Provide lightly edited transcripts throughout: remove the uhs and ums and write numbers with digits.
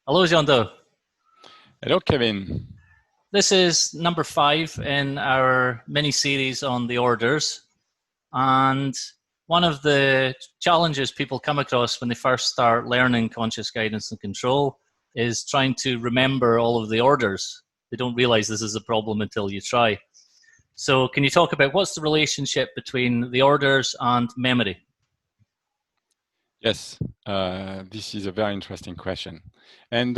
Hello, Jeando. Hello, Kevin. This is number 5 in our mini series on the orders. And one of the challenges people come across when they first start learning conscious guidance and control is trying to remember all of the orders. They don't realize this is a problem until you try. So, can you talk about what's the relationship between the orders and memory? Yes, this is a very interesting question. And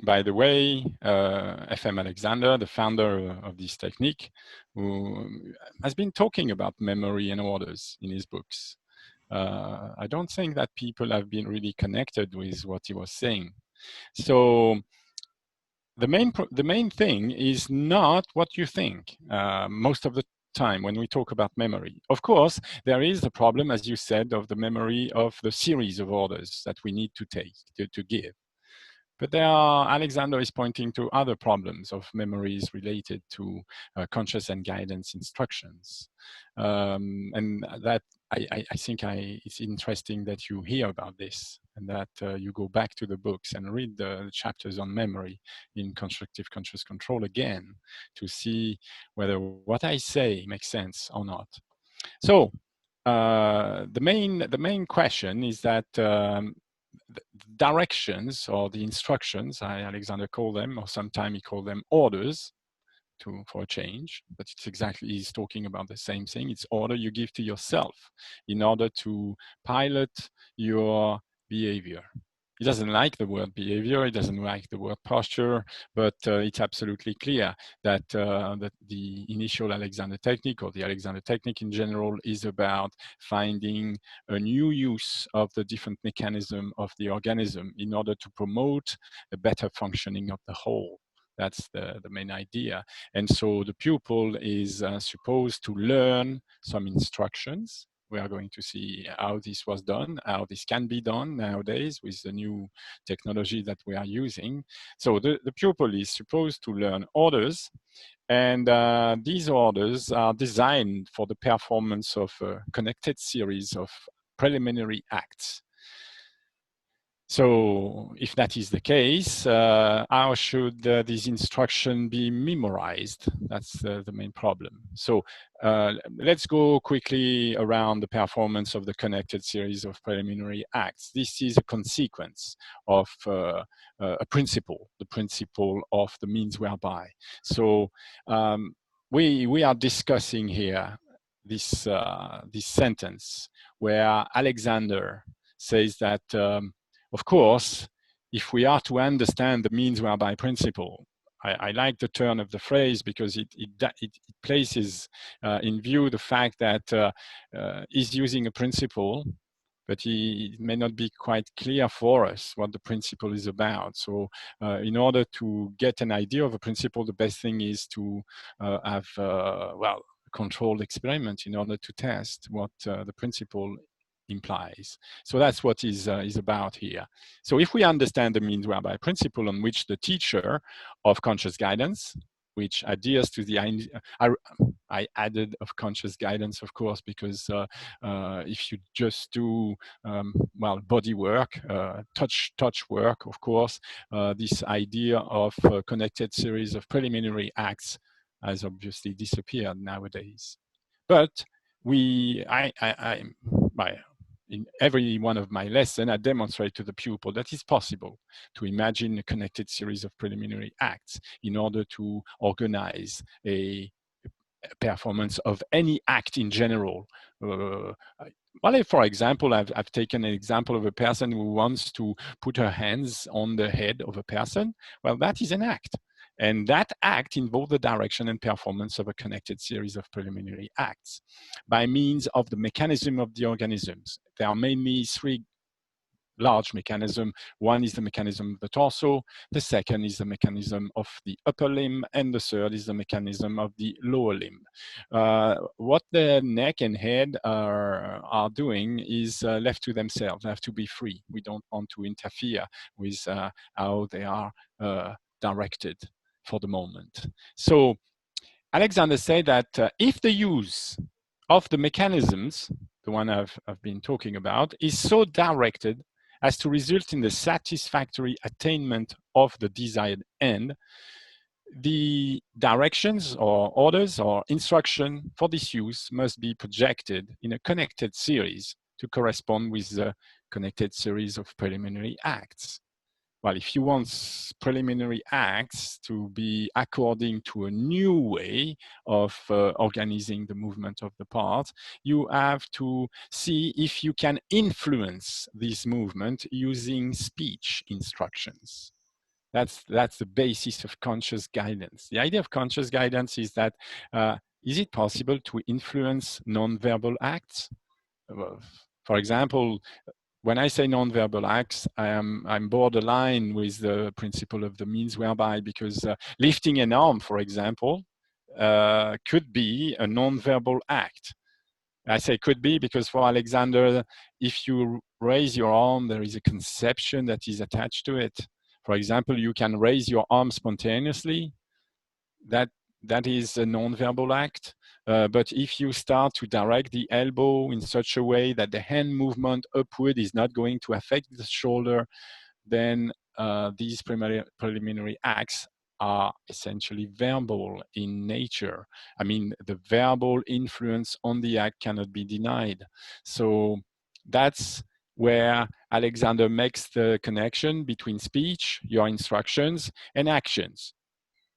by the way, FM Alexander, the founder of this technique, who has been talking about memory and orders in his books. I don't think that people have been really connected with what he was saying. So the main thing is not what you think most of the time when we talk about memory. Of course, there is the problem, as you said, of the memory of the series of orders that we need to take, to give. But Alexander is pointing to other problems of memories related to conscious and guidance instructions. And that I think it's interesting that you hear about this and that you go back to the books and read the chapters on memory in Constructive Conscious Control again to see whether what I say makes sense or not. So the main question is that the directions or the instructions, Alexander called them, or sometimes he called them orders for a change, but he's talking about the same thing. It's order you give to yourself in order to pilot your behavior. He doesn't like the word behavior, he doesn't like the word posture, but it's absolutely clear that, that the initial Alexander technique, or the Alexander technique in general, is about finding a new use of the different mechanism of the organism in order to promote a better functioning of the whole. That's the main idea. And so the pupil is supposed to learn some instructions. We are going to see how this was done, how this can be done nowadays with the new technology that we are using. So the pupil is supposed to learn orders, and these orders are designed for the performance of a connected series of preliminary acts. So if that is the case, how should this instruction be memorized? That's the main problem. So let's go quickly around the performance of the connected series of preliminary acts. This is a consequence of a principle, the principle of the means whereby. So we are discussing here this, this sentence where Alexander says that of course, if we are to understand the means whereby principle, I like the turn of the phrase because it places in view the fact that he's using a principle, but it may not be quite clear for us what the principle is about. So in order to get an idea of a principle, the best thing is to have, well, a controlled experiment in order to test what the principle implies. So that's what is about here. So if we understand the means whereby principle on which the teacher of conscious guidance, which adheres to the, I added of conscious guidance, of course, because if you just do, well, body work, touch work, of course, this idea of a connected series of preliminary acts has obviously disappeared nowadays. But in every one of my lessons, I demonstrate to the pupil that it's possible to imagine a connected series of preliminary acts in order to organize a performance of any act in general. Well, for example, I've taken an example of a person who wants to put her hands on the head of a person. Well, that is an act. And that act involves the direction and performance of a connected series of preliminary acts by means of the mechanism of the organisms. There are mainly three large mechanism. One is the mechanism of the torso, the second is the mechanism of the upper limb, and the third is the mechanism of the lower limb. What the neck and head are doing is left to themselves. They have to be free. We don't want to interfere with how they are directed for the moment. So Alexander said that if the use of the mechanisms, the one I've been talking about, is so directed as to result in the satisfactory attainment of the desired end, the directions or orders or instruction for this use must be projected in a connected series to correspond with the connected series of preliminary acts. Well, if you want preliminary acts to be according to a new way of organizing the movement of the parts, you have to see if you can influence this movement using speech instructions. That's the basis of conscious guidance. The idea of conscious guidance is that is it possible to influence non-verbal acts? For example, when I say non-verbal acts, I'm borderline with the principle of the means whereby, because lifting an arm, for example, could be a non-verbal act. I say could be because for Alexander, if you raise your arm, there is a conception that is attached to it. For example, you can raise your arm spontaneously. That is a non-verbal act. But if you start to direct the elbow in such a way that the hand movement upward is not going to affect the shoulder, then these preliminary acts are essentially verbal in nature. I mean, the verbal influence on the act cannot be denied. So that's where Alexander makes the connection between speech, your instructions, and actions.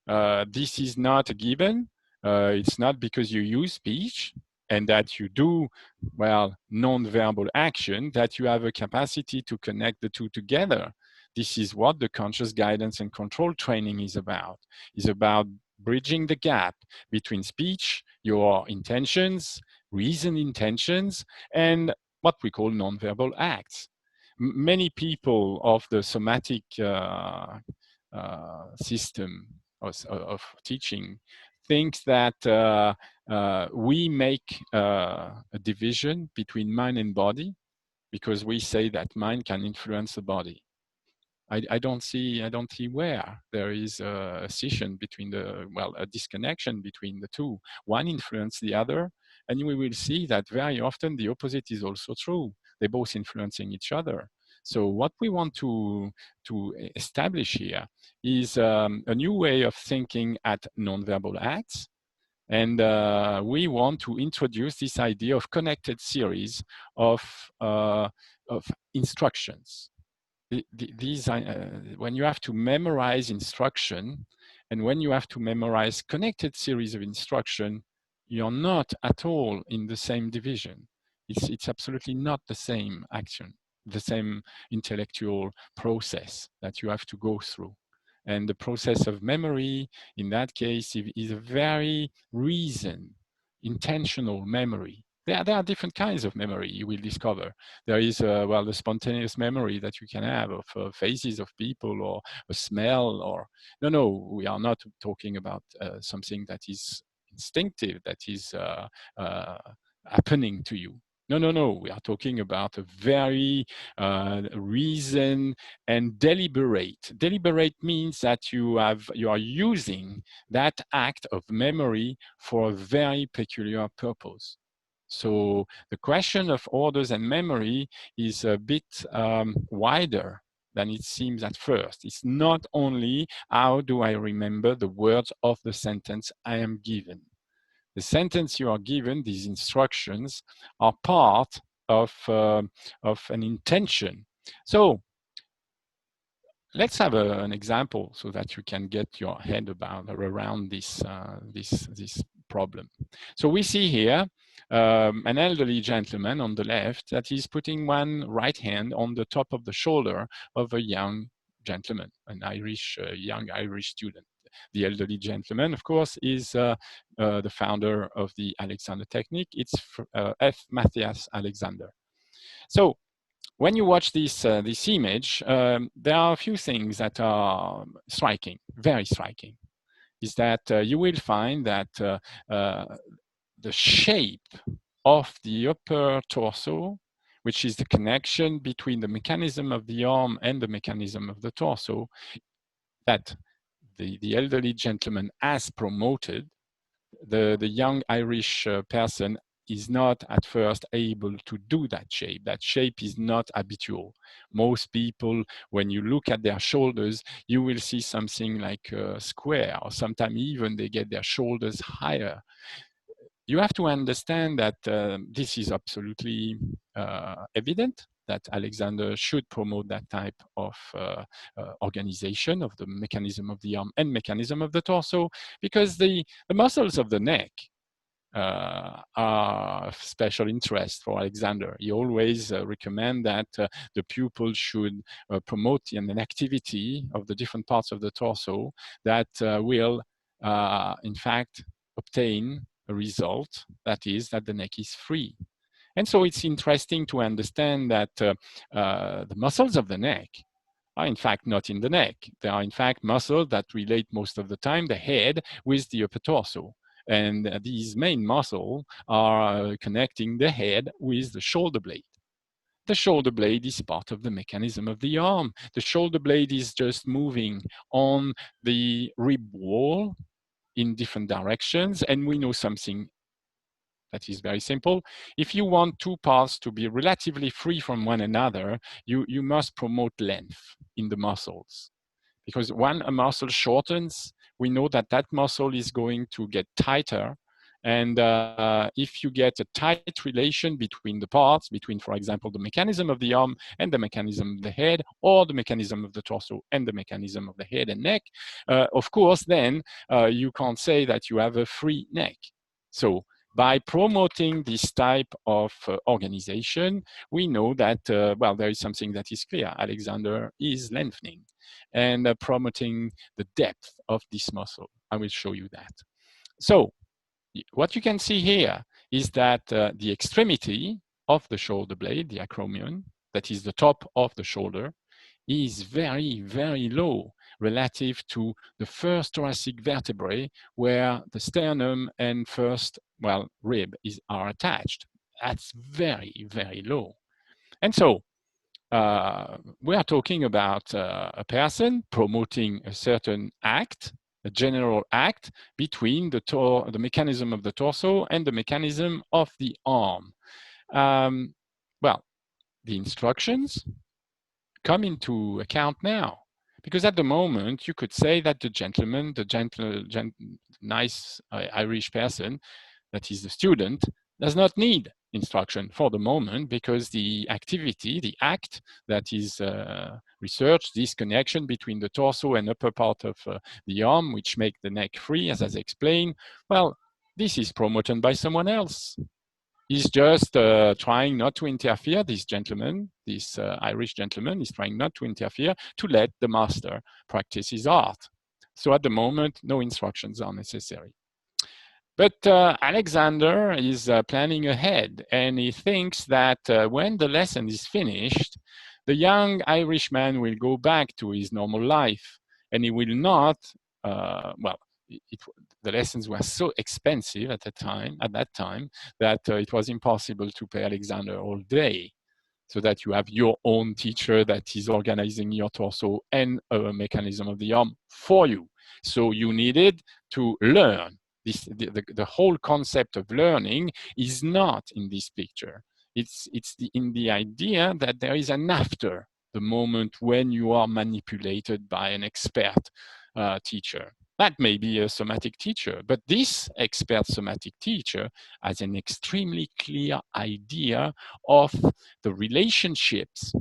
This is not a given. It's not because you use speech and that you do, well, non-verbal action that you have a capacity to connect the two together. This is what the conscious guidance and control training is about. It's about bridging the gap between speech, your intentions, reasoned intentions, and what we call non-verbal acts. Many people of the somatic system of teaching thinks that we make a division between mind and body because we say that mind can influence the body. I don't see where there is a scission between a disconnection between the two. One influences the other, and we will see that very often the opposite is also true. They're both influencing each other. So what we want to establish here is a new way of thinking at nonverbal acts. And we want to introduce this idea of connected series of instructions. These when you have to memorize instruction and when you have to memorize connected series of instruction, you're not at all in the same division. It's absolutely not the same action, the same intellectual process that you have to go through. And the process of memory, in that case, is a very reasoned, intentional memory. There are different kinds of memory you will discover. There is, the spontaneous memory that you can have of faces of people or a smell or, no, we are not talking about something that is instinctive, that is happening to you. No, we are talking about a very reasoned and deliberate. Deliberate means that you are using that act of memory for a very peculiar purpose. So the question of orders and memory is a bit wider than it seems at first. It's not only how do I remember the words of the sentence I am given. The sentence you are given, these instructions, are part of an intention. So let's have an example so that you can get your head around this problem. So we see here an elderly gentleman on the left that is putting one right hand on the top of the shoulder of a young gentleman, an young Irish student. The elderly gentleman, of course, is the founder of the Alexander technique. It's F. Matthias Alexander. So when you watch this image, there are a few things that are striking, very striking. Is that you will find that the shape of the upper torso, which is the connection between the mechanism of the arm and the mechanism of the torso, that the elderly gentleman has promoted, the young Irish person is not at first able to do that shape. That shape is not habitual. Most people, when you look at their shoulders, you will see something like a square, or sometimes even they get their shoulders higher. You have to understand that this is absolutely evident, that Alexander should promote that type of organization of the mechanism of the arm and mechanism of the torso, because the muscles of the neck are of special interest for Alexander. He always recommend that the pupil should promote an activity of the different parts of the torso that will, in fact, obtain a result, that is, that the neck is free. And so it's interesting to understand that the muscles of the neck are in fact not in the neck. They are in fact muscles that relate most of the time the head with the upper torso. And these main muscles are connecting the head with the shoulder blade. The shoulder blade is part of the mechanism of the arm. The shoulder blade is just moving on the rib wall in different directions, and we know something that is very simple. If you want two parts to be relatively free from one another, you must promote length in the muscles. Because when a muscle shortens, we know that that muscle is going to get tighter. And if you get a tight relation between the parts, between, for example, the mechanism of the arm and the mechanism of the head, or the mechanism of the torso and the mechanism of the head and neck, of course, then you can't say that you have a free neck. So by promoting this type of organization, we know that, well, there is something that is clear. Alexander is lengthening and promoting the depth of this muscle. I will show you that. So what you can see here is that the extremity of the shoulder blade, the acromion, that is the top of the shoulder, is very, very low relative to the first thoracic vertebrae where the sternum and first, well, rib are attached. That's very, very low. And so we are talking about a person promoting a certain act, a general act between the mechanism of the torso and the mechanism of the arm. Well, the instructions come into account now, because at the moment you could say that the gentleman, the nice Irish person, that is the student, does not need instruction for the moment, because the activity, the act that is researched, this connection between the torso and upper part of the arm, which make the neck free, as I explained, well, this is promoted by someone else. He's just trying not to interfere, this gentleman, this Irish gentleman is trying not to interfere, to let the master practice his art. So at the moment, no instructions are necessary. But Alexander is planning ahead, and he thinks that when the lesson is finished, the young Irishman will go back to his normal life, and he will not, well, the lessons were so expensive at that time that it was impossible to pay Alexander all day, so that you have your own teacher that is organizing your torso and a mechanism of the arm for you. So you needed to learn. The whole concept of learning is not in this picture. It's in the idea that there is an after the moment when you are manipulated by an expert teacher. That may be a somatic teacher, but this expert somatic teacher has an extremely clear idea of the relationships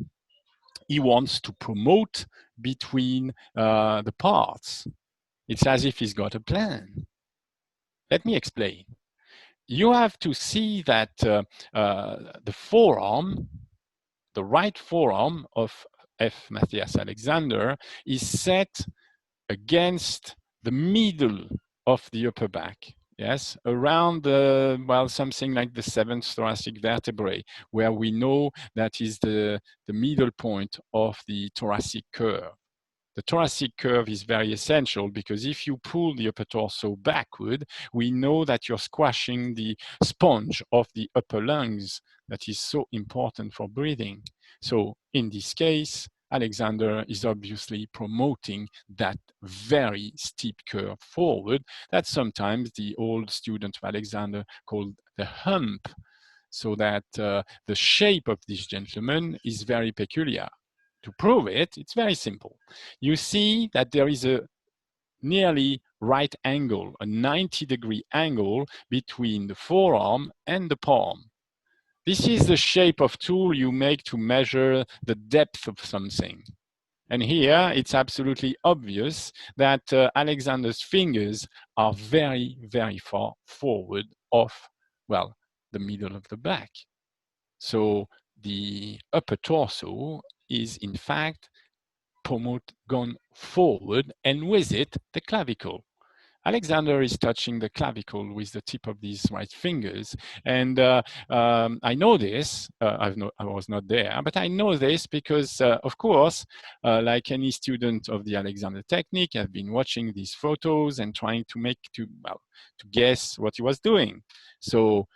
he wants to promote between the parts. It's as if he's got a plan. Let me explain. You have to see that the forearm, the right forearm of F. Matthias Alexander, is set against the middle of the upper back. Yes, around the, well, something like the 7th thoracic vertebrae, where we know that is the middle point of the thoracic curve. The thoracic curve is very essential, because if you pull the upper torso backward, we know that you're squashing the sponge of the upper lungs that is so important for breathing. So in this case, Alexander is obviously promoting that very steep curve forward that sometimes the old student of Alexander called the hump, so that the shape of this gentleman is very peculiar. To prove it, it's very simple. You see that there is a nearly right angle, a 90-degree angle between the forearm and the palm. This is the shape of tool you make to measure the depth of something. And here it's absolutely obvious that Alexander's fingers are very, very far forward of, well, the middle of the back. So the upper torso is in fact gone forward, and with it, the clavicle. Alexander is touching the clavicle with the tip of these right fingers. And I know this, I was not there, but I know this because, of course, like any student of the Alexander technique, I've been watching these photos and trying to guess what he was doing. So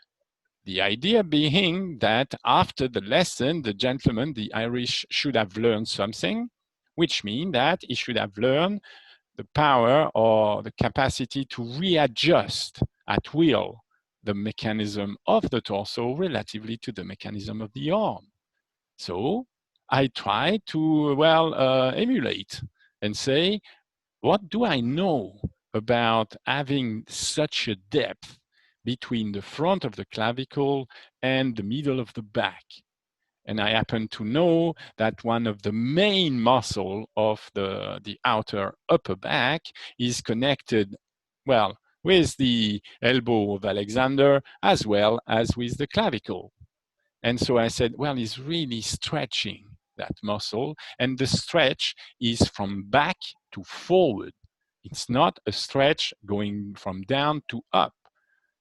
the idea being that after the lesson, the gentleman, the Irish, should have learned something, which means that he should have learned the power or the capacity to readjust at will the mechanism of the torso relatively to the mechanism of the arm. So I try to, emulate and say, what do I know about having such a depth between the front of the clavicle and the middle of the back? And I happen to know that one of the main muscle of the outer upper back is connected, well, with the elbow of Alexander as well as with the clavicle. And so I said, well, he's really stretching that muscle, and the stretch is from back to forward. It's not a stretch going from down to up.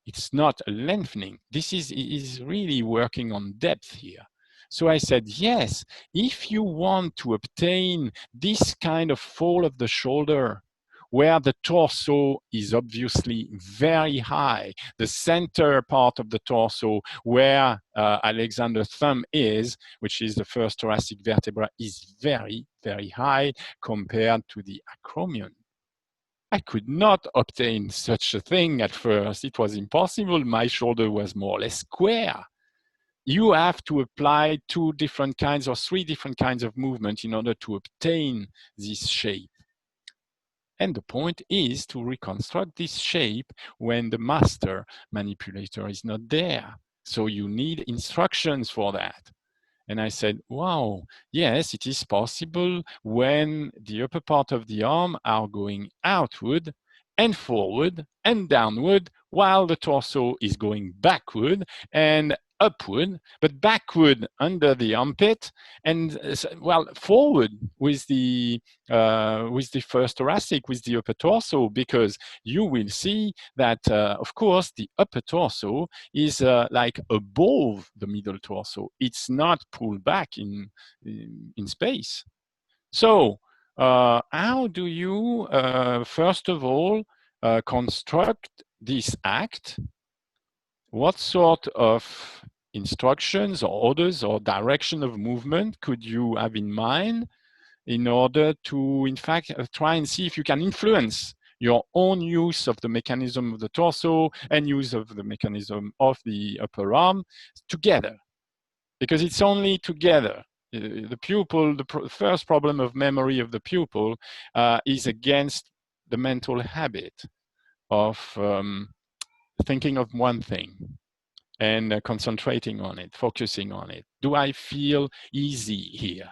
It's not a lengthening. This is really working on depth here. So I said, yes, if you want to obtain this kind of fall of the shoulder, where the torso is obviously very high, the center part of the torso where Alexander's thumb is, which is the first thoracic vertebra, is very, very high compared to the acromion. I could not obtain such a thing at first. It was impossible. My shoulder was more or less square. You have to apply 2 different kinds or 3 different kinds of movement in order to obtain this shape. And the point is to reconstruct this shape when the master manipulator is not there. So you need instructions for that. And I said, wow, yes, it is possible when the upper part of the arm are going outward and forward and downward, while the torso is going backward and upward, but backward under the armpit, and forward with the first thoracic, with the upper torso, because you will see that, of course, the upper torso is like above the middle torso. It's not pulled back in space. So how do you, first of all, construct this act? What sort of instructions or orders or direction of movement could you have in mind in order to, in fact, try and see if you can influence your own use of the mechanism of the torso and use of the mechanism of the upper arm together? Because it's only together. The pupil, the first problem of memory of the pupil is against the mental habit of thinking of one thing and concentrating on it, focusing on it. Do I feel easy here?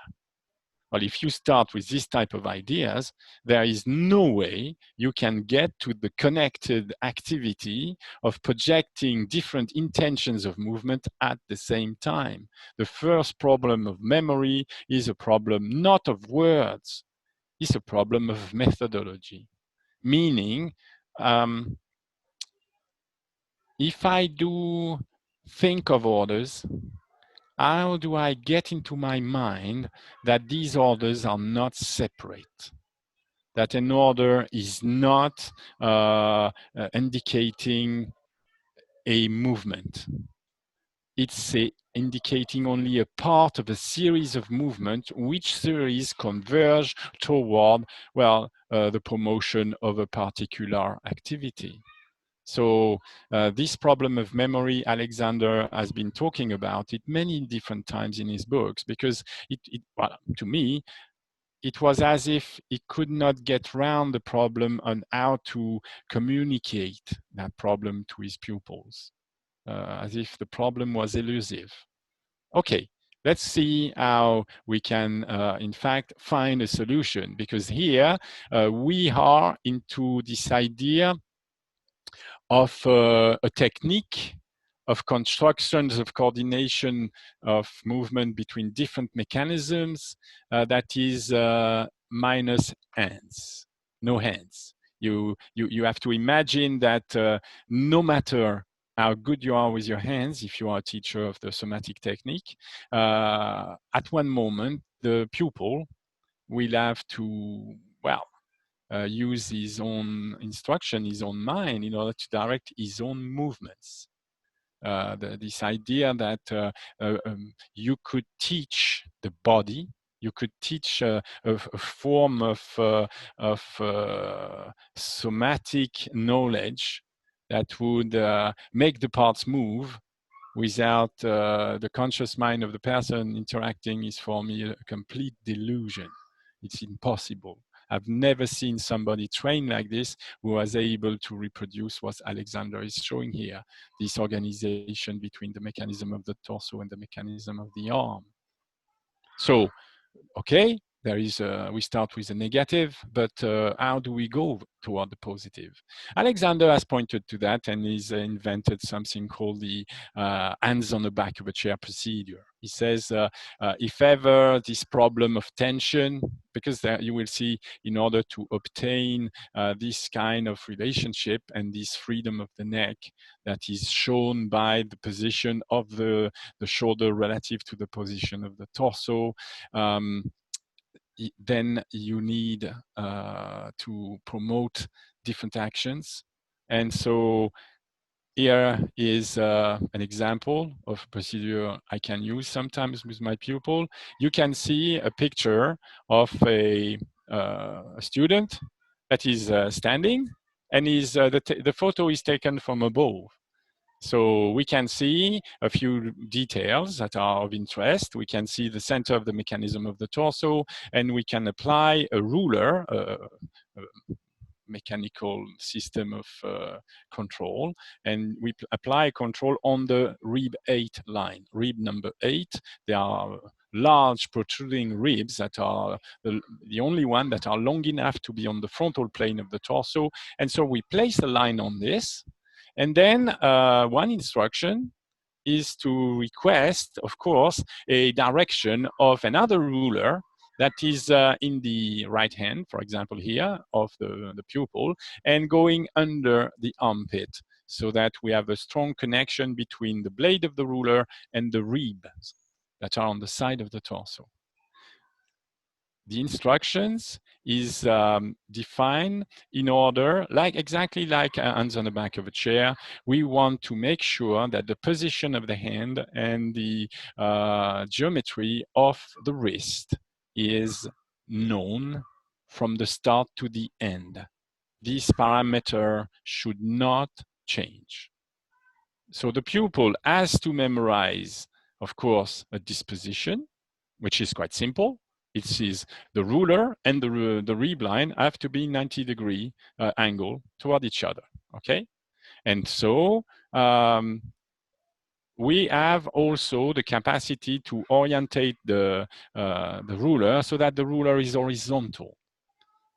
Well, if you start with this type of ideas, there is no way you can get to the connected activity of projecting different intentions of movement at the same time. The first problem of memory is a problem not of words, it's a problem of methodology. Meaning, if I do think of orders, how do I get into my mind that these orders are not separate? That an order is not indicating a movement. it's indicating only a part of a series of movements, which series converge toward, well, the promotion of a particular activity. So this problem of memory, Alexander has been talking about it many different times in his books, because well, to me, it was as if he could not get around the problem on how to communicate that problem to his pupils, as if the problem was elusive. Okay, let's see how we can, in fact, find a solution, because here we are into this idea of a technique of constructions of coordination of movement between different mechanisms that is minus hands, no hands. You have to imagine that no matter how good you are with your hands, if you are a teacher of the somatic technique, at one moment, the pupil will have to, well, use his own instruction, his own mind, in order to direct his own movements. This idea that you could teach the body, you could teach a form of somatic knowledge that would make the parts move without the conscious mind of the person interacting is, for me, a complete delusion. It's impossible. I've never seen somebody trained like this who was able to reproduce what Alexander is showing here, this organization between the mechanism of the torso and the mechanism of the arm. So, okay, there is we start with a negative, but how do we go toward the positive? Alexander has pointed to that, and he's invented something called the hands on the back of a chair procedure. He says, if ever this problem of tension, because there you will see, in order to obtain this kind of relationship and this freedom of the neck that is shown by the position of the shoulder relative to the position of the torso, then you need to promote different actions. And so here is an example of a procedure I can use sometimes with my pupil. You can see a picture of a student that is standing, and the photo is taken from above. So we can see a few details that are of interest. We can see the center of the mechanism of the torso, and we can apply a ruler, a mechanical system of control, and we apply control on the rib 8 line. Rib number 8, there are large protruding ribs that are the only one that are long enough to be on the frontal plane of the torso. And so we place a line on this, and then one instruction is to request, of course, a direction of another ruler that is in the right hand, for example, here, of the pupil, and going under the armpit, so that we have a strong connection between the blade of the ruler and the ribs that are on the side of the torso. The instructions is defined in order, exactly like hands on the back of a chair. We want to make sure that the position of the hand and the geometry of the wrist is known from the start to the end. This parameter should not change. So the pupil has to memorize, of course, a disposition, which is quite simple. It is the ruler and the rib line have to be 90-degree angle toward each other, okay? And so we have also the capacity to orientate the ruler so that the ruler is horizontal.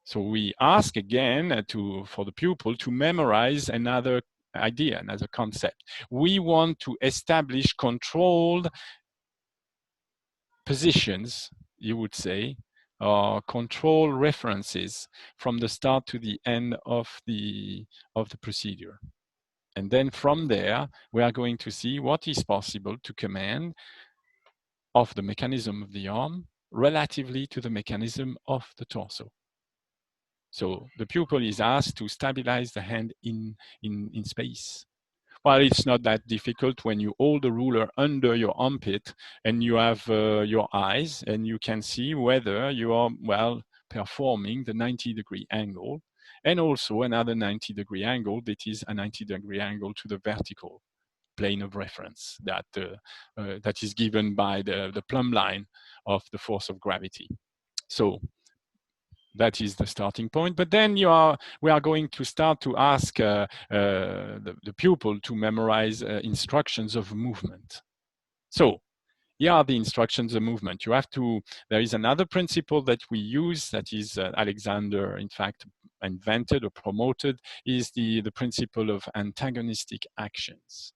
So we ask again for the pupil to memorize another idea, another concept. We want to establish controlled positions, you would say, control references from the start to the end of the procedure. And then from there, we are going to see what is possible to command of the mechanism of the arm relatively to the mechanism of the torso. So the pupil is asked to stabilize the hand in space. Well, it's not that difficult when you hold the ruler under your armpit and you have your eyes, and you can see whether you are, well, performing the 90-degree angle, and also another 90-degree angle that is a 90-degree angle to the vertical plane of reference that is given by the plumb line of the force of gravity. So that is the starting point. But then we are going to start to ask the pupil to memorize instructions of movement. So here are the instructions of movement. There is another principle that we use that is Alexander, in fact, invented or promoted, is the principle of antagonistic actions.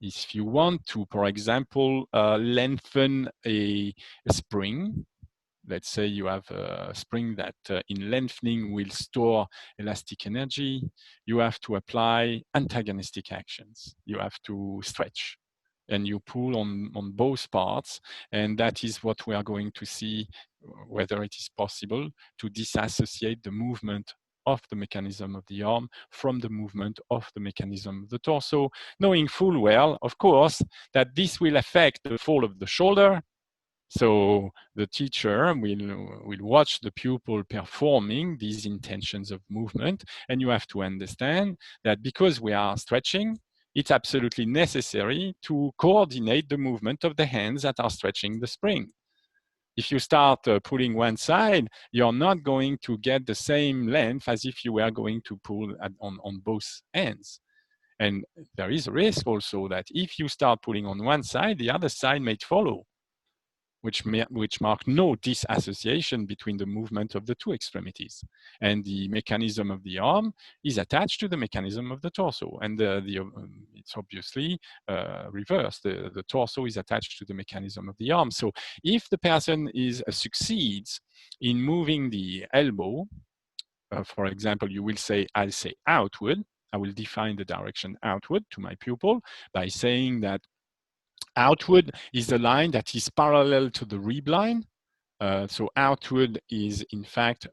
If you want to, for example, lengthen a spring, let's say you have a spring that in lengthening will store elastic energy, you have to apply antagonistic actions. You have to stretch and you pull on both parts, and that is what we are going to see, whether it is possible to disassociate the movement of the mechanism of the arm from the movement of the mechanism of the torso, knowing full well, of course, that this will affect the fall of the shoulder. So the teacher will watch the pupil performing these intentions of movement, and you have to understand that because we are stretching, it's absolutely necessary to coordinate the movement of the hands that are stretching the spring. If you start pulling one side, you're not going to get the same length as if you were going to pull on both ends. And there is a risk also that if you start pulling on one side, the other side may follow, which mark no disassociation between the movement of the two extremities. And the mechanism of the arm is attached to the mechanism of the torso. And it's obviously reversed. The torso is attached to the mechanism of the arm. So if the person succeeds in moving the elbow, for example, you will say, I'll say outward. I will define the direction outward to my pupil by saying that outward is the line that is parallel to the rib line. So outward is in fact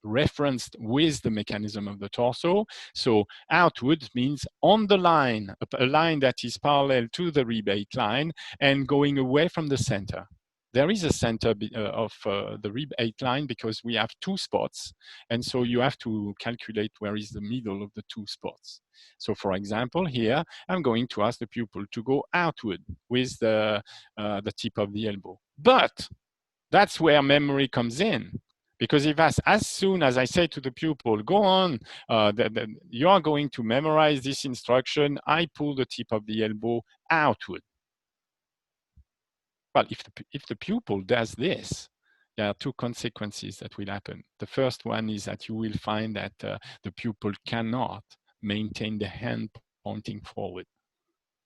referenced with the mechanism of the torso. So outward means on the line, a line that is parallel to the rib-8 line and going away from the center. There is a center of the rib-8 line because we have two spots. And so you have to calculate where is the middle of the two spots. So for example, here, I'm going to ask the pupil to go outward with the tip of the elbow. But that's where memory comes in. Because if as soon as I say to the pupil, go on, you are going to memorize this instruction, I pull the tip of the elbow outward. Well, if the pupil does this, there are two consequences that will happen. The first one is that you will find that the pupil cannot maintain the hand pointing forward.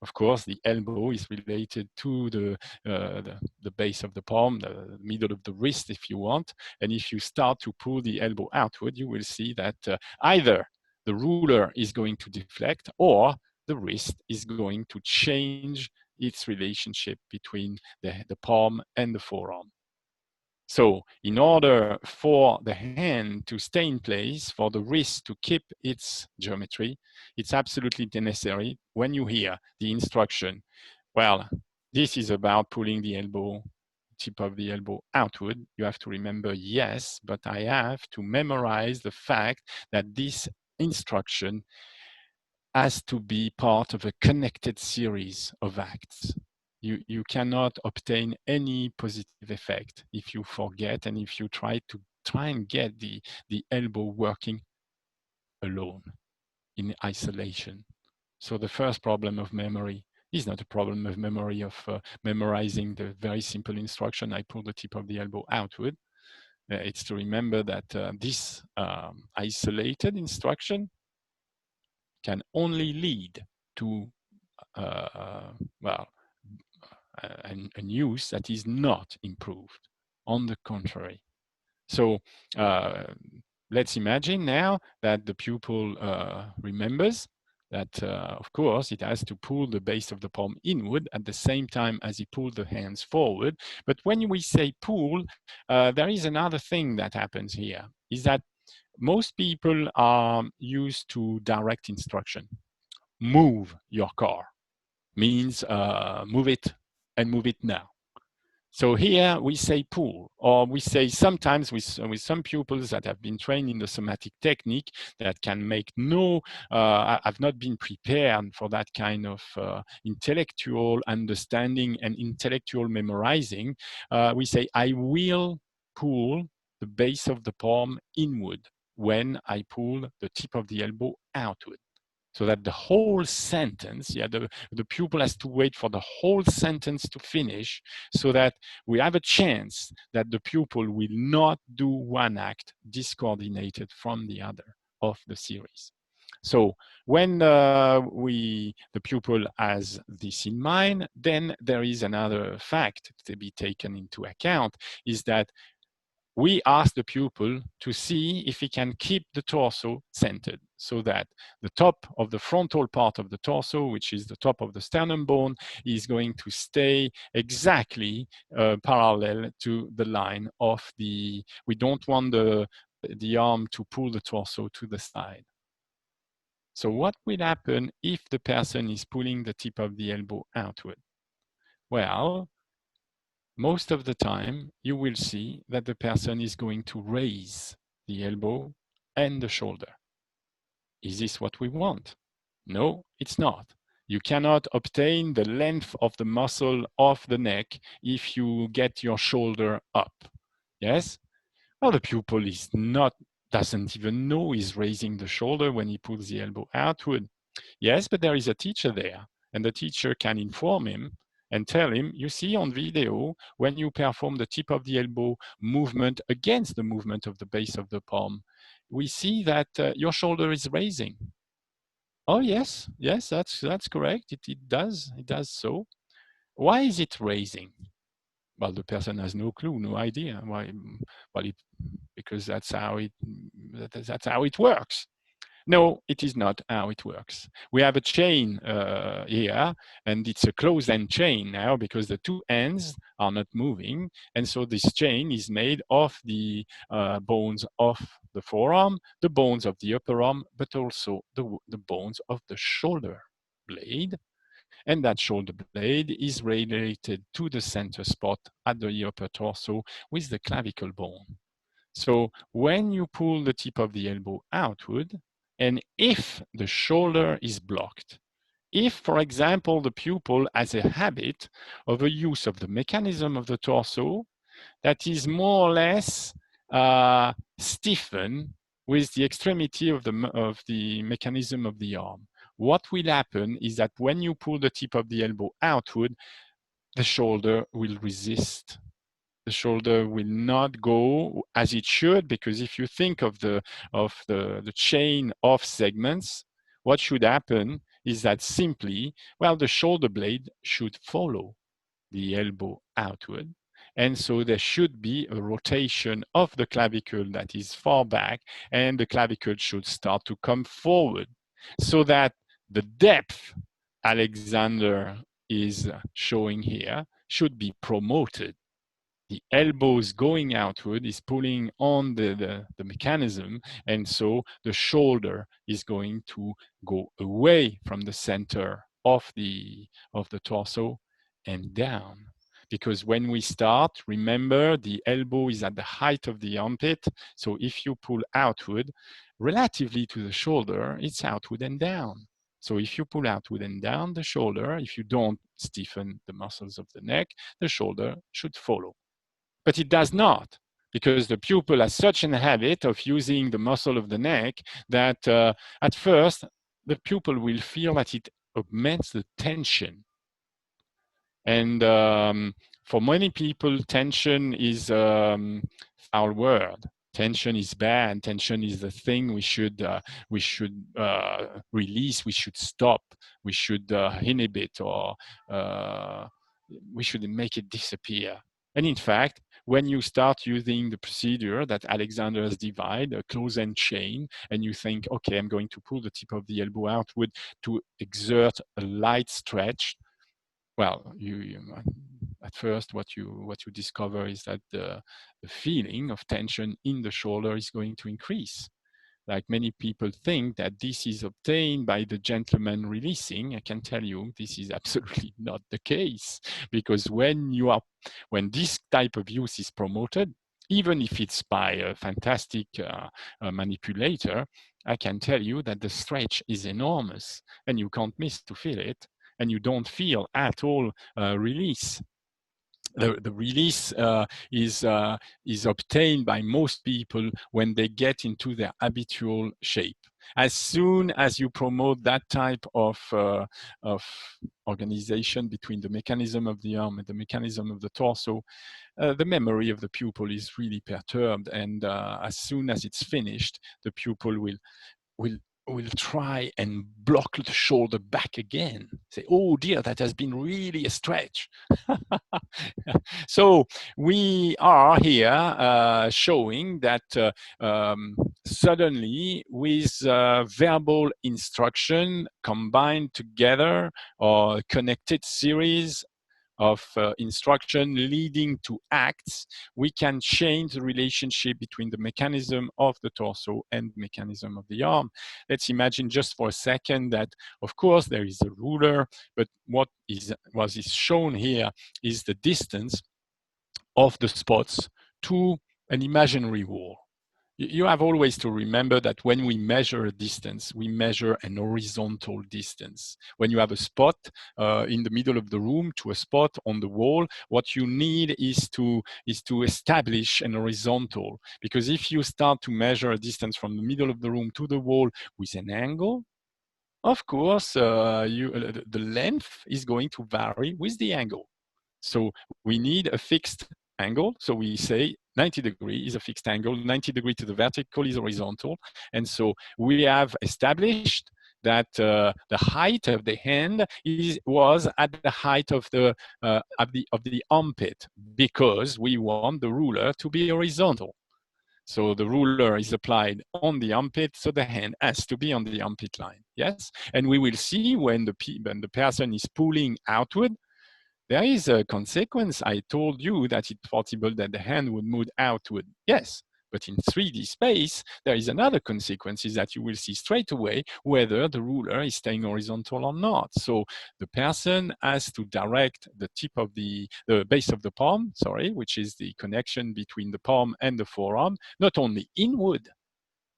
Of course, the elbow is related to the base of the palm, the middle of the wrist, if you want. And if you start to pull the elbow outward, you will see that either the ruler is going to deflect or the wrist is going to change its relationship between the palm and the forearm. So in order for the hand to stay in place, for the wrist to keep its geometry, it's absolutely necessary when you hear the instruction, well, this is about pulling the elbow, tip of the elbow outward. You have to remember, yes, but I have to memorize the fact that this instruction has to be part of a connected series of acts. You cannot obtain any positive effect if you forget and if you try and get the elbow working alone, in isolation. So the first problem of memory is not a problem of memory of memorizing the very simple instruction, I pull the tip of the elbow outward. It's to remember that this isolated instruction can only lead to a use that is not improved. On the contrary. So let's imagine now that the pupil remembers that, of course, it has to pull the base of the palm inward at the same time as he pulls the hands forward. But when we say pull, there is another thing that happens here, is that most people are used to direct instruction. move your car, means move it and move it now. So here we say pull, or we say sometimes with some pupils that have been trained in the somatic technique that can make I've not been prepared for that kind of intellectual understanding and intellectual memorizing. We say, I will pull the base of the palm inward when I pull the tip of the elbow outward. So that the whole sentence, the pupil has to wait for the whole sentence to finish, so that we have a chance that the pupil will not do one act discoordinated from the other of the series. So when the pupil has this in mind, then there is another fact to be taken into account, is that we ask the pupil to see if he can keep the torso centered, so that the top of the frontal part of the torso, which is the top of the sternum bone, is going to stay exactly parallel to the line of we don't want the arm to pull the torso to the side. So what will happen if the person is pulling the tip of the elbow outward? Well, most of the time, you will see that the person is going to raise the elbow and the shoulder. Is this what we want? No, it's not. You cannot obtain the length of the muscle of the neck if you get your shoulder up. Yes? Well, the pupil doesn't even know he's raising the shoulder when he pulls the elbow outward. Yes, but there is a teacher there, and the teacher can inform him and tell him, you see on video, when you perform the tip of the elbow movement against the movement of the base of the palm, we see that your shoulder is raising. Oh, yes, that's correct. It does so. Why is it raising? Well, the person has no clue, no idea. Why? Well, because that's how it works. No, it is not how it works. We have a chain here, and it's a closed-end chain now because the two ends are not moving. And so this chain is made of the bones of the forearm, the bones of the upper arm, but also the bones of the shoulder blade. And that shoulder blade is related to the center spot at the upper torso with the clavicle bone. So when you pull the tip of the elbow outward, and if the shoulder is blocked, if, for example, the pupil has a habit of a use of the mechanism of the torso that is more or less stiffened with the extremity of the mechanism of the arm, what will happen is that when you pull the tip of the elbow outward, the shoulder will resist. The shoulder will not go as it should, because if you think of the chain of segments, what should happen is that simply, well, the shoulder blade should follow the elbow outward. And so there should be a rotation of the clavicle that is far back, and the clavicle should start to come forward, so that the depth Alexander is showing here should be promoted. The elbows going outward is pulling on the mechanism, and so the shoulder is going to go away from the center of the torso and down. Because when we start, remember, the elbow is at the height of the armpit. So if you pull outward, relatively to the shoulder, it's outward and down. So if you pull outward and down the shoulder, if you don't stiffen the muscles of the neck, the shoulder should follow. But it does not, because the pupil has such an habit of using the muscle of the neck that at first, the pupil will feel that it augments the tension. And for many people, tension is foul word. Tension is bad. Tension is the thing we should release. We should stop. We should inhibit, or we should make it disappear. And in fact, when you start using the procedure that Alexander has devised, a close-end chain, and you think, okay, I'm going to pull the tip of the elbow outward to exert a light stretch, well, at first what you discover is that the feeling of tension in the shoulder is going to increase. like many people think that this is obtained by the gentleman releasing. I can tell you this is absolutely not the case, because when this type of use is promoted, even if it's by a fantastic manipulator, I can tell you that the stretch is enormous and you can't miss to feel it, and you don't feel at all release. The release is obtained by most people when they get into their habitual shape. As soon as you promote that type of organization between the mechanism of the arm and the mechanism of the torso, the memory of the pupil is really perturbed, and as soon as it's finished, the pupil will try and block the shoulder back again. Say, oh dear, that has been really a stretch. So we are here showing that suddenly with verbal instruction combined together or connected series of instruction leading to acts, we can change the relationship between the mechanism of the torso and the mechanism of the arm. Let's imagine just for a second that, of course, there is a ruler, but what is shown here is the distance of the spots to an imaginary wall. You have always to remember that when we measure a distance, we measure an horizontal distance. When you have a spot in the middle of the room to a spot on the wall, what you need is to establish an horizontal. Because if you start to measure a distance from the middle of the room to the wall with an angle, of course, the length is going to vary with the angle. So we need a fixed angle. So we say 90 degree is a fixed angle, 90 degree to the vertical is horizontal. And so we have established that the height of the hand was at the height of the armpit, because we want the ruler to be horizontal. So the ruler is applied on the armpit, so the hand has to be on the armpit line. Yes, and we will see when the person is pulling outward, there is a consequence. I told you that it's possible that the hand would move outward. Yes, but in 3D space, there is another consequence, is that you will see straight away whether the ruler is staying horizontal or not. So the person has to direct the tip of the base of the palm, which is the connection between the palm and the forearm, not only inward,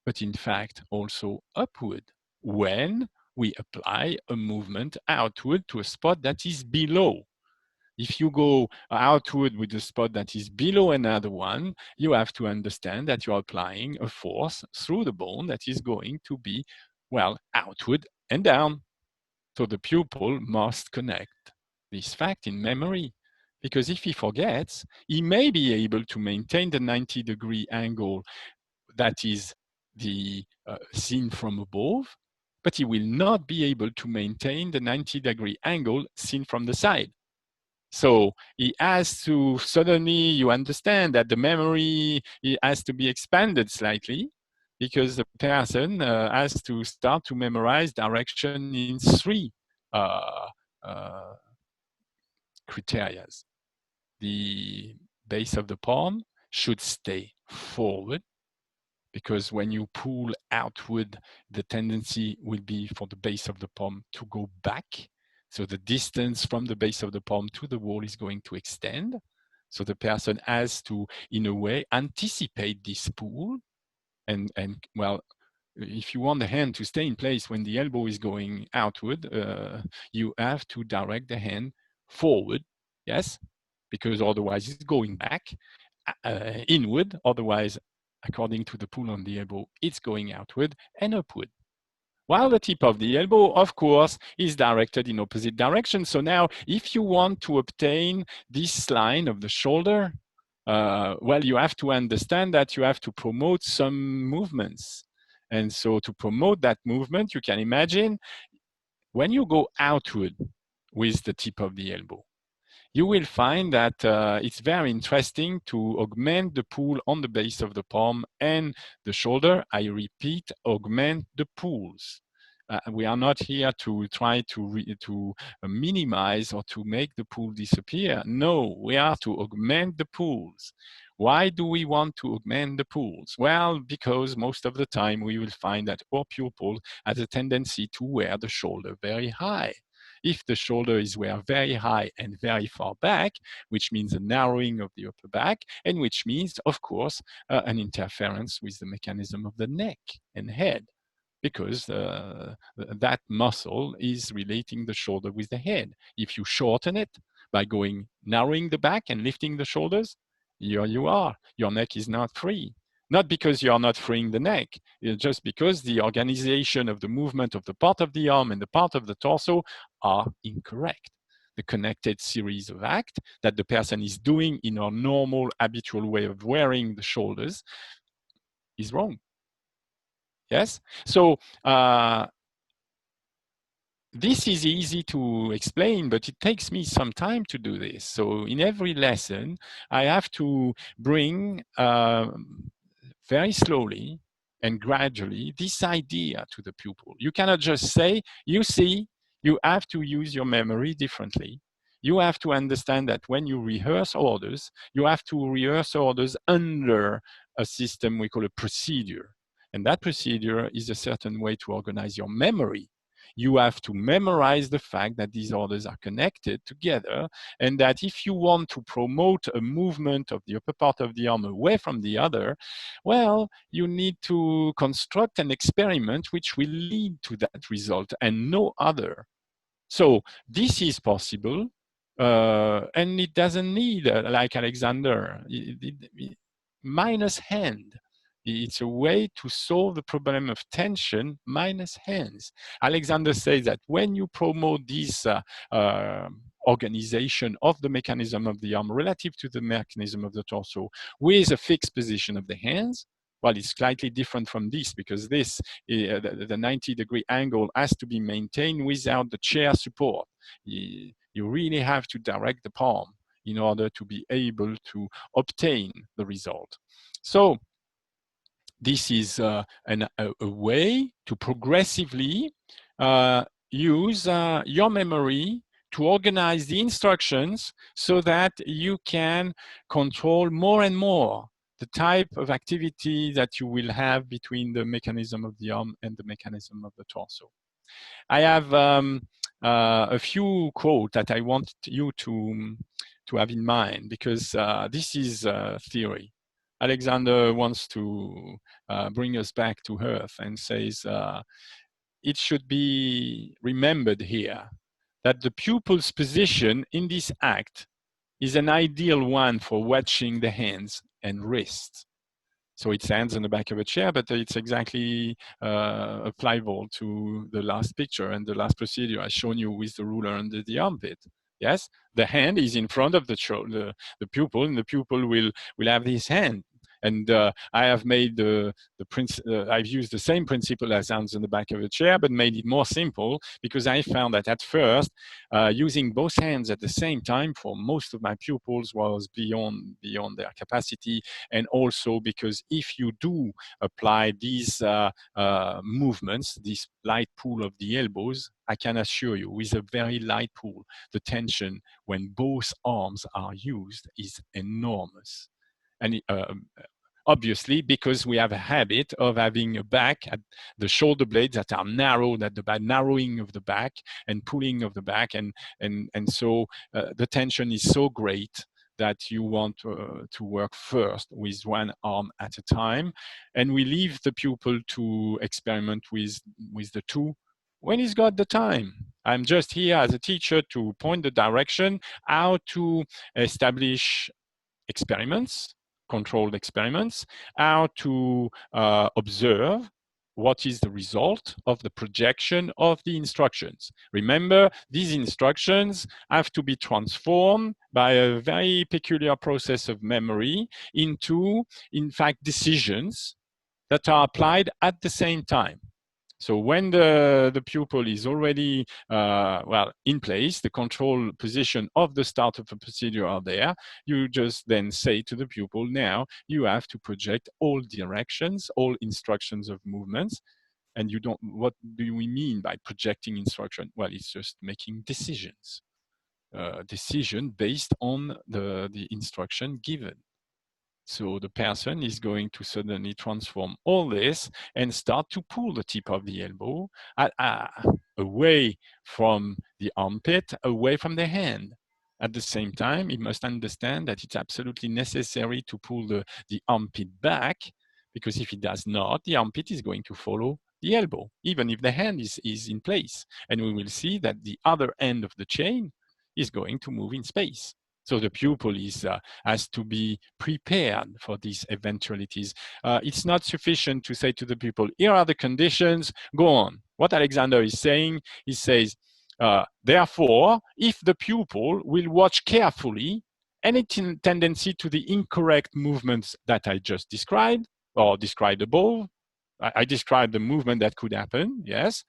but in fact also upward, when we apply a movement outward to a spot that is below. If you go outward with a spot that is below another one, you have to understand that you're applying a force through the bone that is going to be, well, outward and down. So the pupil must connect this fact in memory, because if he forgets, he may be able to maintain the 90-degree angle that is the seen from above, but he will not be able to maintain the 90-degree angle seen from the side. So he has to, suddenly you understand that the memory has to be expanded slightly, because the person has to start to memorize direction in 3 criteria. The base of the palm should stay forward, because when you pull outward, the tendency will be for the base of the palm to go back. So the distance from the base of the palm to the wall is going to extend. So the person has to, in a way, anticipate this pull. And well, if you want the hand to stay in place when the elbow is going outward, you have to direct the hand forward, yes, because otherwise it's going back, inward, otherwise, according to the pull on the elbow, it's going outward and upward. While the tip of the elbow, of course, is directed in opposite direction. So now, if you want to obtain this line of the shoulder, well, you have to understand that you have to promote some movements. And so to promote that movement, you can imagine when you go outward with the tip of the elbow, you will find that it's very interesting to augment the pull on the base of the palm and the shoulder. I repeat, augment the pulls. We are not here to try to minimize or to make the pool disappear. No, we are to augment the pools. Why do we want to augment the pools? Well, because most of the time we will find that our pupil has a tendency to wear the shoulder very high. If the shoulder is wear very high and very far back, which means a narrowing of the upper back, and which means, of course, an interference with the mechanism of the neck and head, because that muscle is relating the shoulder with the head. If you shorten it by narrowing the back and lifting the shoulders, here you are. Your neck is not free. Not because you are not freeing the neck, it's just because the organization of the movement of the part of the arm and the part of the torso are incorrect. The connected series of acts that the person is doing in a normal, habitual way of wearing the shoulders is wrong. Yes? So this is easy to explain, but it takes me some time to do this. So in every lesson, I have to bring very slowly and gradually this idea to the pupil. You cannot just say, you see, you have to use your memory differently. You have to understand that when you rehearse orders, you have to rehearse orders under a system we call a procedure. And that procedure is a certain way to organize your memory. You have to memorize the fact that these orders are connected together, and that if you want to promote a movement of the upper part of the arm away from the other, well, you need to construct an experiment which will lead to that result and no other. So this is possible, and it doesn't need, like Alexander, minus hand. It's a way to solve the problem of tension minus hands. Alexander says that when you promote this organization of the mechanism of the arm relative to the mechanism of the torso with a fixed position of the hands, well, it's slightly different from this, because this, the 90-degree angle has to be maintained without the chair support. You really have to direct the palm in order to be able to obtain the result. So this is a way to progressively use your memory to organize the instructions so that you can control more and more the type of activity that you will have between the mechanism of the arm and the mechanism of the torso. I have a few quotes that I want you to have in mind, because this is theory. Alexander wants to bring us back to earth and says, it should be remembered here that the pupil's position in this act is an ideal one for watching the hands and wrists. So it stands on the back of a chair, but it's exactly applicable to the last picture and the last procedure I've shown you with the ruler under the armpit. Yes, the hand is in front of the pupil, and the pupil will have his hand. And I have made I've used the same principle as hands on the back of a chair, but made it more simple, because I found that at first, using both hands at the same time for most of my pupils was beyond their capacity. And also because if you do apply these movements, this light pull of the elbows, I can assure you, with a very light pull, the tension when both arms are used is enormous. And obviously, because we have a habit of having a back at the shoulder blades that are narrowed at the back, narrowing of the back and pulling of the back, and so the tension is so great that you want to work first with one arm at a time, and we leave the pupil to experiment with the two when he's got the time. I'm just here as a teacher to point the direction, how to establish experiments, controlled experiments, how to observe what is the result of the projection of the instructions. Remember, these instructions have to be transformed by a very peculiar process of memory into, in fact, decisions that are applied at the same time. So when the pupil is already in place, the control position of the start of the procedure are there, you just then say to the pupil, now you have to project all directions, all instructions of movements And what do we mean by projecting instruction? Well, it's just making decisions. Decision based on the instruction given. So the person is going to suddenly transform all this and start to pull the tip of the elbow away from the armpit, away from the hand. At the same time, he must understand that it's absolutely necessary to pull the armpit back, because if he does not, the armpit is going to follow the elbow, even if the hand is in place. And we will see that the other end of the chain is going to move in space. So the pupil has to be prepared for these eventualities. It's not sufficient to say to the pupil, here are the conditions, go on. What Alexander is saying, he says, therefore, if the pupil will watch carefully any tendency to the incorrect movements that I just described, or described above, I described the movement that could happen, yes,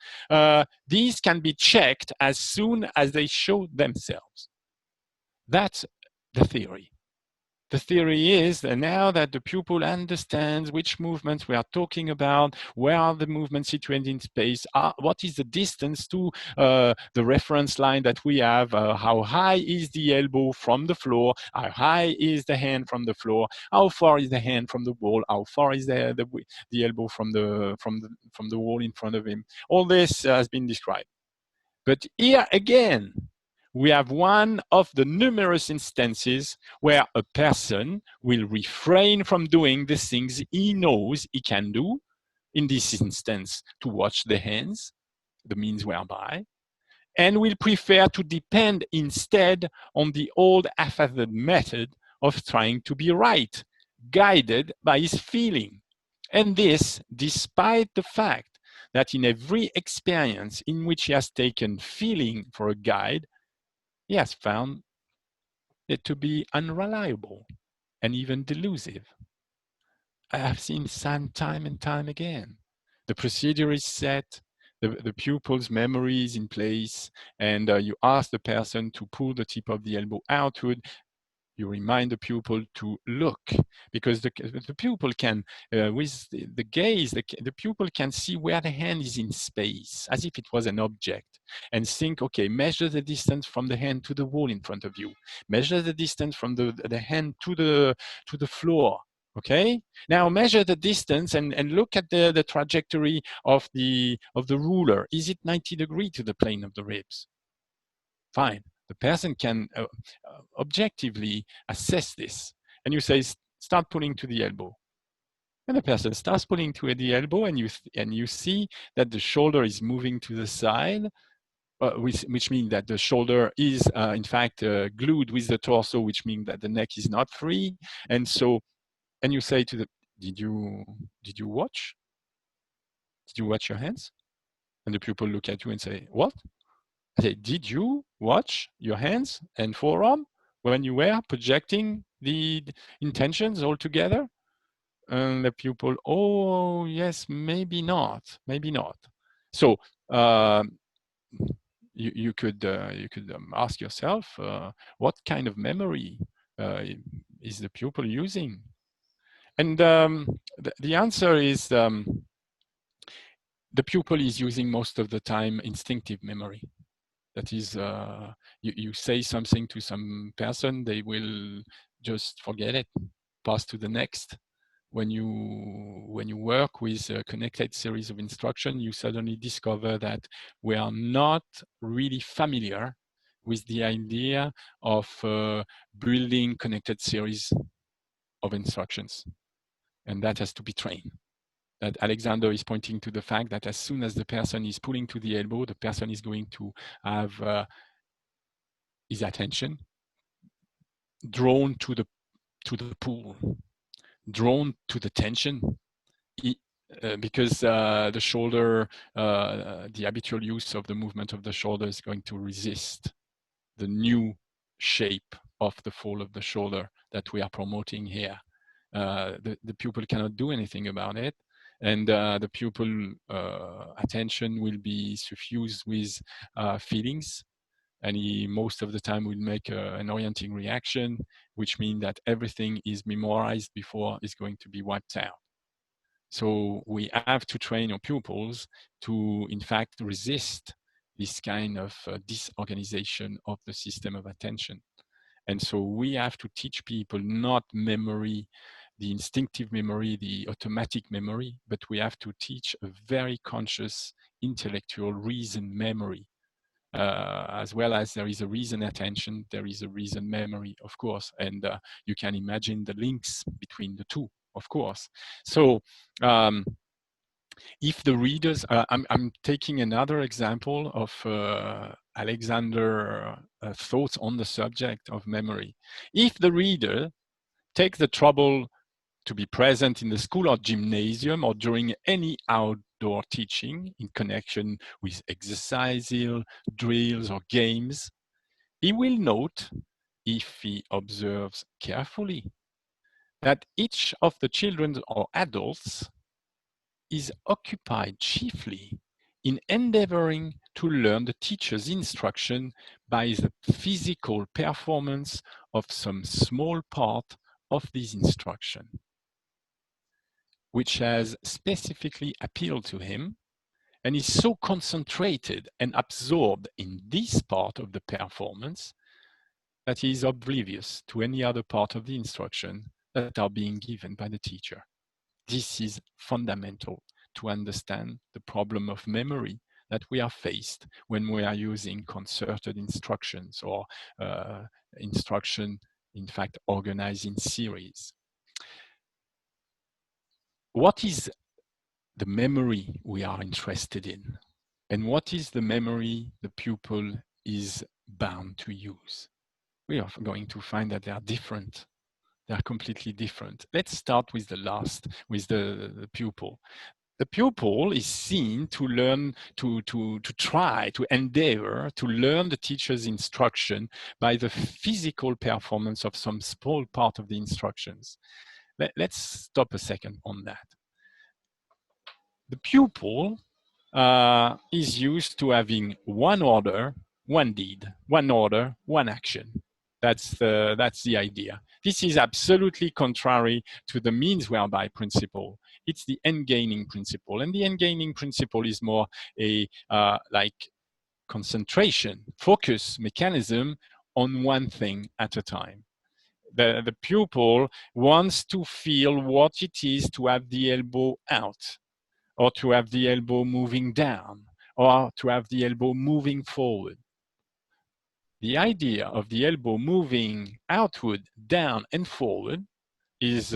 these can be checked as soon as they show themselves. That's the theory. The theory is that now that the pupil understands which movements we are talking about, where are the movements situated in space, what is the distance to the reference line that we have, how high is the elbow from the floor, how high is the hand from the floor, how far is the hand from the wall, how far is the elbow from the wall in front of him. All this has been described. But here again, we have one of the numerous instances where a person will refrain from doing the things he knows he can do, in this instance, to watch the hands, the means whereby, and will prefer to depend instead on the old haphazard method of trying to be right, guided by his feeling. And this, despite the fact that in every experience in which he has taken feeling for a guide, he has found it to be unreliable and even delusive. I have seen time and time again. The procedure is set, the pupil's memory is in place, and you ask the person to pull the tip of the elbow outward. You remind the pupil to look, because the pupil can, with the gaze, the pupil can see where the hand is in space, as if it was an object, and think, okay, measure the distance from the hand to the wall in front of you. Measure the distance from the hand to the floor. Okay. Now measure the distance and look at the trajectory of the ruler. Is it 90 degrees to the plane of the ribs? Fine. The person can objectively assess this. And you say, start pulling to the elbow. And the person starts pulling to the elbow, and you see that the shoulder is moving to the side, which means that the shoulder is in fact glued with the torso, which means that the neck is not free. And so, and you say to the, did you watch? Did you watch your hands? And the pupil look at you and say, what? I say, did you watch your hands and forearm when you were projecting the intentions all together? And the pupil, oh, yes, maybe not. So you could ask yourself, what kind of memory is the pupil using? And the answer is the pupil is using most of the time instinctive memory. That is, you say something to some person, they will just forget it, pass to the next. When you work with a connected series of instruction, you suddenly discover that we are not really familiar with the idea of building connected series of instructions. And that has to be trained. That Alexander is pointing to the fact that as soon as the person is pulling to the elbow, the person is going to have his attention drawn to the pull, drawn to the tension, because the shoulder, the habitual use of the movement of the shoulder is going to resist the new shape of the fall of the shoulder that we are promoting here. The pupil cannot do anything about it, and the pupil attention will be suffused with feelings, and he most of the time will make an orienting reaction, which means that everything is memorized before it's going to be wiped out. So we have to train our pupils to, in fact, resist this kind of disorganization of the system of attention. And so we have to teach people not memory, the instinctive memory, the automatic memory, but we have to teach a very conscious, intellectual, reason memory. As well as there is a reason attention, there is a reason memory, of course, and you can imagine the links between the two, of course. So if the readers, I'm taking another example of Alexander thoughts on the subject of memory. If the reader takes the trouble to be present in the school or gymnasium or during any outdoor teaching in connection with exercises, drills, or games, he will note, if he observes carefully, that each of the children or adults is occupied chiefly in endeavoring to learn the teacher's instruction by the physical performance of some small part of this instruction, which has specifically appealed to him, and is so concentrated and absorbed in this part of the performance that he is oblivious to any other part of the instruction that are being given by the teacher. This is fundamental to understand the problem of memory that we are faced when we are using concerted instructions or instruction, in fact, organized in series. What is the memory we are interested in? And what is the memory the pupil is bound to use? We are going to find that they are different. They are completely different. Let's start with the last, with the pupil. The pupil is seen to learn, to try, to endeavor to learn the teacher's instruction by the physical performance of some small part of the instructions. Let's stop a second on that. The pupil is used to having one order, one deed, one order, one action. That's the idea. This is absolutely contrary to the means whereby principle. It's the end gaining principle, and the end gaining principle is more a like concentration, focus mechanism on one thing at a time. The pupil wants to feel what it is to have the elbow out, or to have the elbow moving down, or to have the elbow moving forward. The idea of the elbow moving outward, down, and forward is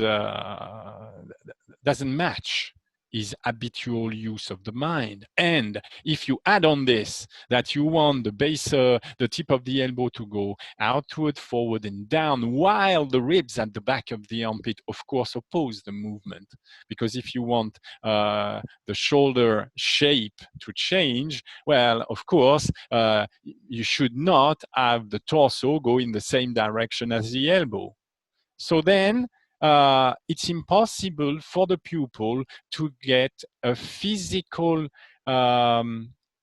doesn't match his habitual use of the mind. And if you add on this that you want the base, the tip of the elbow to go outward, forward, and down, while the ribs at the back of the armpit, of course, oppose the movement. Because if you want the shoulder shape to change, well, of course, you should not have the torso go in the same direction as the elbow. So then it's impossible for the pupil to get a physical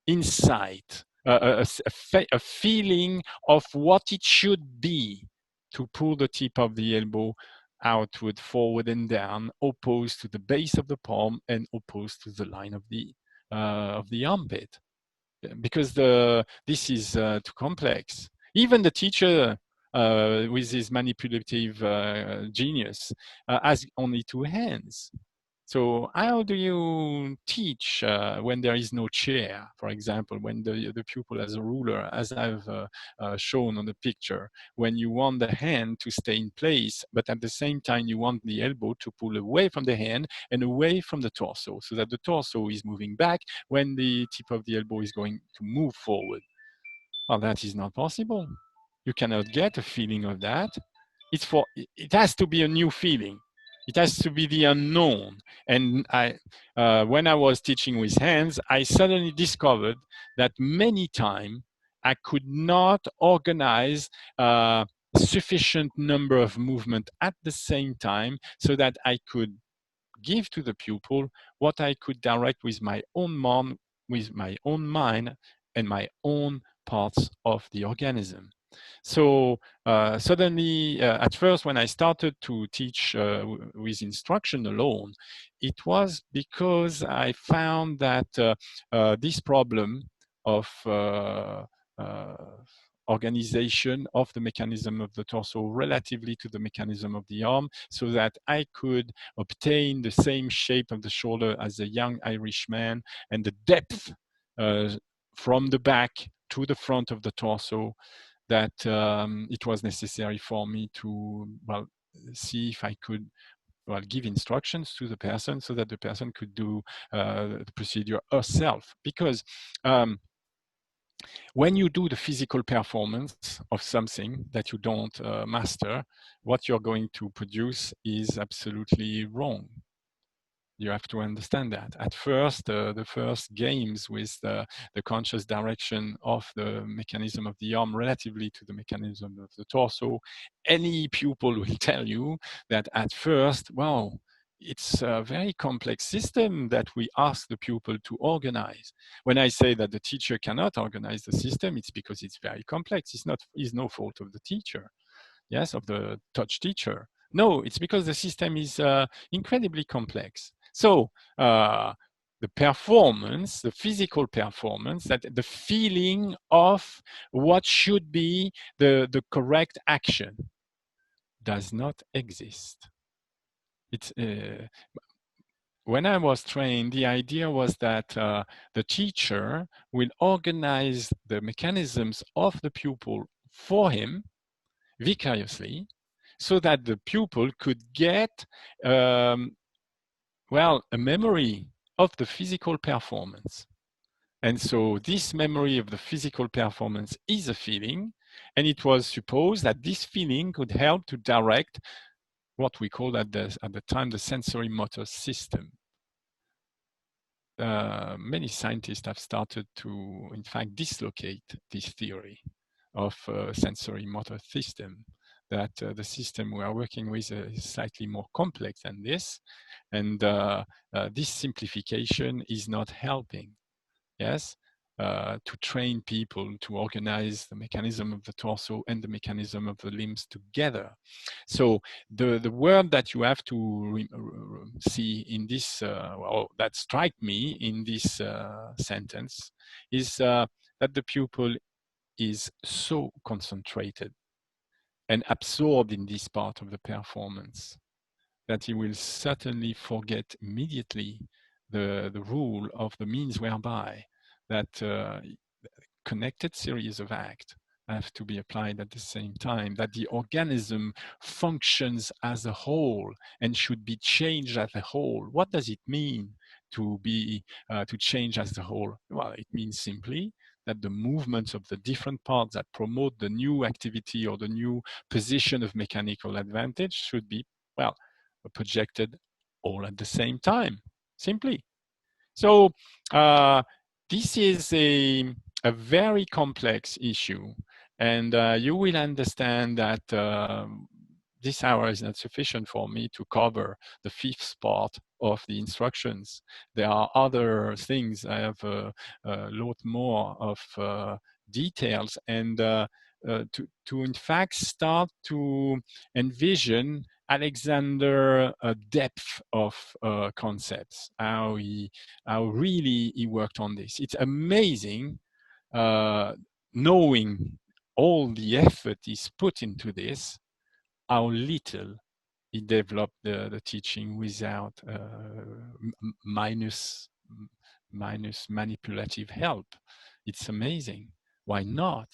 insight, a feeling of what it should be to pull the tip of the elbow outward, forward, and down, opposed to the base of the palm and opposed to the line of the armpit, because this is too complex. Even the teacher with his manipulative genius has only two hands. So how do you teach when there is no chair, for example, when the pupil has a ruler, as I've shown on the picture, when you want the hand to stay in place, but at the same time you want the elbow to pull away from the hand and away from the torso, so that the torso is moving back when the tip of the elbow is going to move forward. Well, that is not possible. You cannot get a feeling of that. It has to be a new feeling. It has to be the unknown. And when I was teaching with hands, I suddenly discovered that many times I could not organize sufficient number of movement at the same time so that I could give to the pupil what I could direct with my own mind and my own parts of the organism. So suddenly, at first, when I started to teach with instruction alone, it was because I found that this problem of organization of the mechanism of the torso relatively to the mechanism of the arm, so that I could obtain the same shape of the shoulder as a young Irishman, and the depth from the back to the front of the torso, that it was necessary for me to, well, see if I could, well, give instructions to the person so that the person could do the procedure herself. Because when you do the physical performance of something that you don't master, what you're going to produce is absolutely wrong. You have to understand that. At first, the first games with the conscious direction of the mechanism of the arm relatively to the mechanism of the torso, any pupil will tell you that at first, well, it's a very complex system that we ask the pupil to organize. When I say that the teacher cannot organize the system, it's because it's very complex. It's no fault of the teacher, yes, of the touch teacher. No, it's because the system is incredibly complex. So the performance, the physical performance, that the feeling of what should be the correct action does not exist. It's when I was trained, the idea was that the teacher will organize the mechanisms of the pupil for him vicariously, so that the pupil could get, well, a memory of the physical performance. And so this memory of the physical performance is a feeling, and it was supposed that this feeling could help to direct what we called at the time the sensory motor system. Many scientists have started to, in fact, dislocate this theory of sensory motor system, that the system we are working with is slightly more complex than this, and this simplification is not helping, yes, to train people to organize the mechanism of the torso and the mechanism of the limbs together. So the word that you have to see in this, well, that strike me in this sentence is that the pupil is so concentrated and absorbed in this part of the performance that he will certainly forget immediately the rule of the means whereby that connected series of acts have to be applied at the same time, that the organism functions as a whole and should be changed as a whole. What does it mean to be to change as a whole? Well, it means simply that the movements of the different parts that promote the new activity or the new position of mechanical advantage should be, well, projected all at the same time, simply. So this is a very complex issue, and you will understand that this hour is not sufficient for me to cover the fifth part of the instructions. There are other things. I have a lot more of details, and to in fact start to envision Alexander depth of concepts, how really he worked on this. It's amazing knowing all the effort he's put into this, how little he developed the teaching without minus manipulative help. It's amazing. Why not?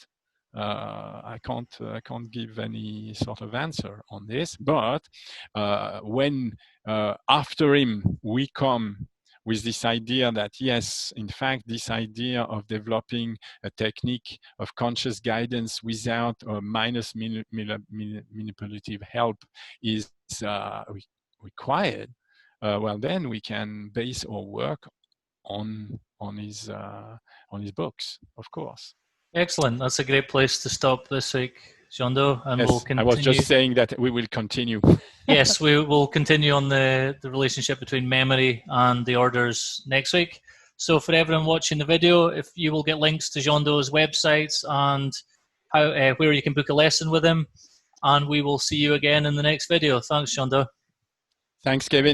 I can't give any sort of answer on this, but when after him we come with this idea that yes, in fact, this idea of developing a technique of conscious guidance without minus manipulative help is required, well, then we can base our work on his books, of course. Excellent. That's a great place to stop this week, Jeando, and yes, we'll continue. I was just saying that we will continue. Yes, we will continue on the relationship between memory and the orders next week. So for everyone watching the video, if you will get links to Jeando's websites and where you can book a lesson with him, and we will see you again in the next video. Thanks, Jeando. Thanks, Kevin.